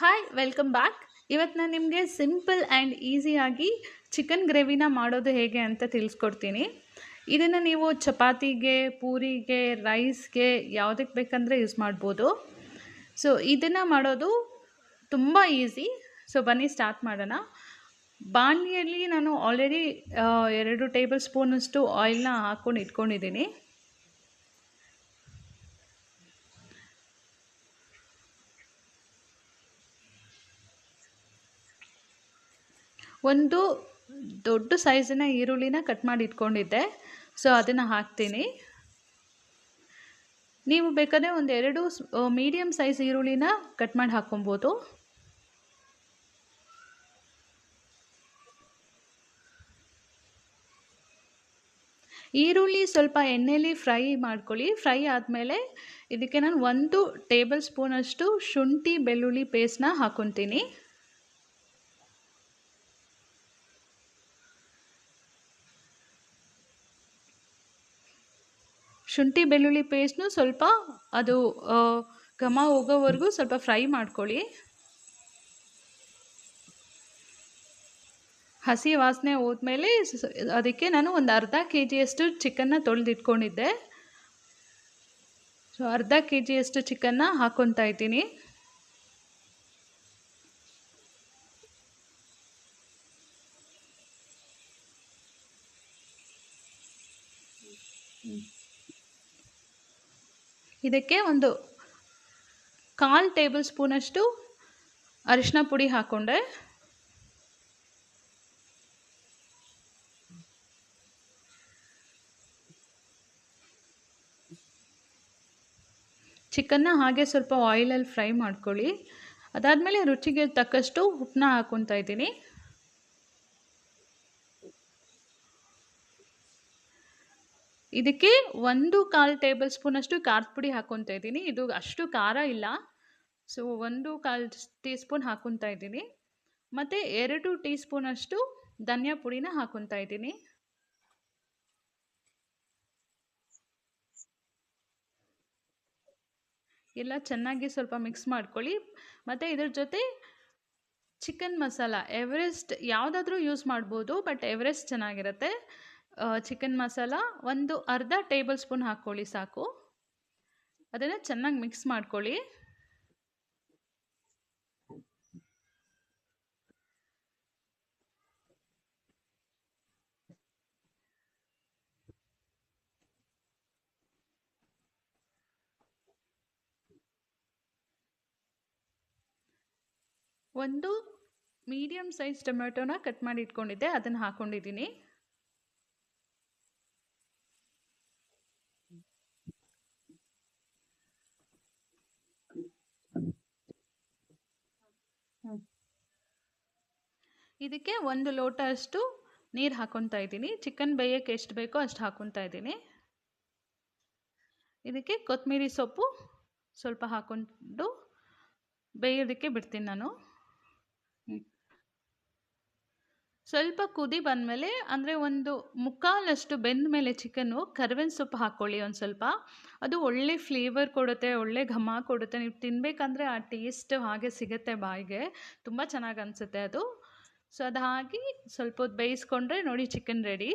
Hi welcome back. ಇವತ್ತು ನಾನು ನಿಮಗೆ ಸಿಂಪಲ್ ಆ್ಯಂಡ್ ಈಸಿಯಾಗಿ ಚಿಕನ್ ಗ್ರೇವಿನ ಮಾಡೋದು ಹೇಗೆ ಅಂತ ತಿಳಿಸ್ಕೊಡ್ತೀನಿ. ಇದನ್ನು ನೀವು ಚಪಾತಿಗೆ, ಪೂರಿಗೆ, ರೈಸ್ಗೆ ಯಾವುದಕ್ಕೆ ಬೇಕಂದರೆ ಯೂಸ್ ಮಾಡ್ಬೋದು. ಸೊ ಇದನ್ನು ಮಾಡೋದು ತುಂಬ ಈಸಿ. ಸೊ ಬನ್ನಿ ಸ್ಟಾರ್ಟ್ ಮಾಡೋಣ. ಬಾಣಲಿಯಲ್ಲಿ ನಾನು ಆಲ್ರೆಡಿ 2 ಟೇಬಲ್ ಸ್ಪೂನಷ್ಟು ಆಯಿಲ್ನ ಹಾಕ್ಕೊಂಡು ಇಟ್ಕೊಂಡಿದ್ದೀನಿ. ಒಂದು ದೊಡ್ಡ ಸೈಜಿನ ಈರುಳ್ಳಿನ ಕಟ್ ಮಾಡಿ ಇಟ್ಕೊಂಡಿದ್ದೆ. ಸೊ ಅದನ್ನು ಹಾಕ್ತೀನಿ. ನೀವು ಬೇಕಾದರೆ ಒಂದು 2 ಮೀಡಿಯಮ್ ಸೈಜ್ ಈರುಳ್ಳಿನ ಕಟ್ ಮಾಡಿ ಹಾಕ್ಕೊಬೋದು. ಈರುಳ್ಳಿ ಸ್ವಲ್ಪ ಎಣ್ಣೆಯಲ್ಲಿ ಫ್ರೈ ಮಾಡ್ಕೊಳ್ಳಿ. ಫ್ರೈ ಆದಮೇಲೆ ಇದಕ್ಕೆ ನಾನು 1 ಟೇಬಲ್ ಸ್ಪೂನಷ್ಟು ಶುಂಠಿ ಬೆಳ್ಳುಳ್ಳಿ ಪೇಸ್ಟ್ನ ಹಾಕ್ಕೊತೀನಿ. ಶುಂಠಿ ಬೆಳ್ಳುಳ್ಳಿ ಪೇಸ್ಟ್ನು ಸ್ವಲ್ಪ ಅದು ಘಮ ಹೋಗೋವರೆಗೂ ಸ್ವಲ್ಪ ಫ್ರೈ ಮಾಡ್ಕೊಳ್ಳಿ. ಹಸಿ ವಾಸನೆ ಹೋದ್ಮೇಲೆ ಅದಕ್ಕೆ ನಾನು ಒಂದು ಅರ್ಧ kg ಚಿಕನ್ನ ತೊಳೆದಿಟ್ಕೊಂಡಿದ್ದೆ. ಸೊ ಅರ್ಧ kg ಚಿಕನ್ನ ಹಾಕ್ಕೊತಾ ಇದ್ದೀನಿ. ಇದಕ್ಕೆ ಒಂದು 1/4 ಟೇಬಲ್ ಸ್ಪೂನಷ್ಟು ಅರಿಶಿನ ಪುಡಿ ಹಾಕ್ಕೊಂಡೆ. ಚಿಕನ್ನ ಹಾಗೆ ಸ್ವಲ್ಪ ಆಯಿಲಲ್ಲಿ ಫ್ರೈ ಮಾಡ್ಕೊಳ್ಳಿ. ಅದಾದಮೇಲೆ ರುಚಿಗೆ ತಕ್ಕಷ್ಟು ಉಪ್ಪನ್ನ ಹಾಕ್ಕೊತಾ ಇದ್ದೀನಿ. ಇದಕ್ಕೆ 1/4 ಟೇಬಲ್ ಸ್ಪೂನಷ್ಟು ಖಾರದ ಪುಡಿ ಹಾಕ್ಕೊತಾ ಇದ್ದೀನಿ. ಇದು ಅಷ್ಟು ಖಾರ ಇಲ್ಲ. ಸೊ 1/4 ಟೀ ಸ್ಪೂನ್ ಹಾಕ್ಕೊತಾ ಇದ್ದೀನಿ. ಮತ್ತು 2 ಟೀ ಸ್ಪೂನಷ್ಟು ಧನಿಯಾ ಪುಡಿನ ಹಾಕ್ಕೊತಾ ಇದ್ದೀನಿ. ಎಲ್ಲ ಚೆನ್ನಾಗಿ ಸ್ವಲ್ಪ ಮಿಕ್ಸ್ ಮಾಡ್ಕೊಳ್ಳಿ. ಮತ್ತು ಇದ್ರ ಜೊತೆ ಚಿಕನ್ ಮಸಾಲ ಎವರೆಸ್ಟ್ ಯಾವುದಾದ್ರೂ ಯೂಸ್ ಮಾಡ್ಬೋದು, ಬಟ್ ಎವರೆಸ್ಟ್ ಚೆನ್ನಾಗಿರುತ್ತೆ. ಚಿಕನ್ ಮಸಾಲ ಒಂದು ಅರ್ಧ ಟೇಬಲ್ ಸ್ಪೂನ್ ಹಾಕ್ಕೊಳ್ಳಿ ಸಾಕು. ಅದನ್ನು ಚೆನ್ನಾಗಿ ಮಿಕ್ಸ್ ಮಾಡ್ಕೊಳ್ಳಿ. ಒಂದು ಮೀಡಿಯಮ್ ಸೈಜ್ ಟೊಮೆಟೊನ ಕಟ್ ಮಾಡಿ ಇಟ್ಕೊಂಡಿದ್ದೆ, ಅದನ್ನು ಹಾಕ್ಕೊಂಡಿದ್ದೀನಿ. ಇದಕ್ಕೆ 1 ಲೋಟ ಅಷ್ಟು ನೀರು ಹಾಕ್ಕೊತಾ ಇದ್ದೀನಿ. ಚಿಕನ್ ಬೇಯೋಕ್ಕೆ ಎಷ್ಟು ಬೇಕೋ ಅಷ್ಟು ಹಾಕ್ಕೊತಾ ಇದ್ದೀನಿ. ಇದಕ್ಕೆ ಕೊತ್ತಂಬರಿ ಸೊಪ್ಪು ಸ್ವಲ್ಪ ಹಾಕ್ಕೊಂಡು ಬೇಯೋದಕ್ಕೆ ಬಿಡ್ತೀನಿ ನಾನು. ಸ್ವಲ್ಪ ಕುದಿ ಬಂದಮೇಲೆ, ಅಂದರೆ ಒಂದು ಮುಕ್ಕಾಲಷ್ಟು ಬೆಂದ ಮೇಲೆ ಚಿಕನ್ನು ಕರಿಬೇವಿನ ಸೊಪ್ಪು ಹಾಕ್ಕೊಳ್ಳಿ ಒಂದು ಸ್ವಲ್ಪ. ಅದು ಒಳ್ಳೆ ಫ್ಲೇವರ್ ಕೊಡುತ್ತೆ, ಒಳ್ಳೆ ಘಮ ಕೊಡುತ್ತೆ. ನೀವು ತಿನ್ನಬೇಕಂದ್ರೆ ಆ ಟೇಸ್ಟ್ ಹಾಗೆ ಸಿಗುತ್ತೆ ಬಾಯಿಗೆ. ತುಂಬ ಚೆನ್ನಾಗಿ ಅನಿಸುತ್ತೆ ಅದು. ಸೊ ಅದು ಹಾಕಿ ಸ್ವಲ್ಪ ಹೊತ್ತು ಬೇಯಿಸ್ಕೊಂಡ್ರೆ ನೋಡಿ ಚಿಕನ್ ರೆಡಿ.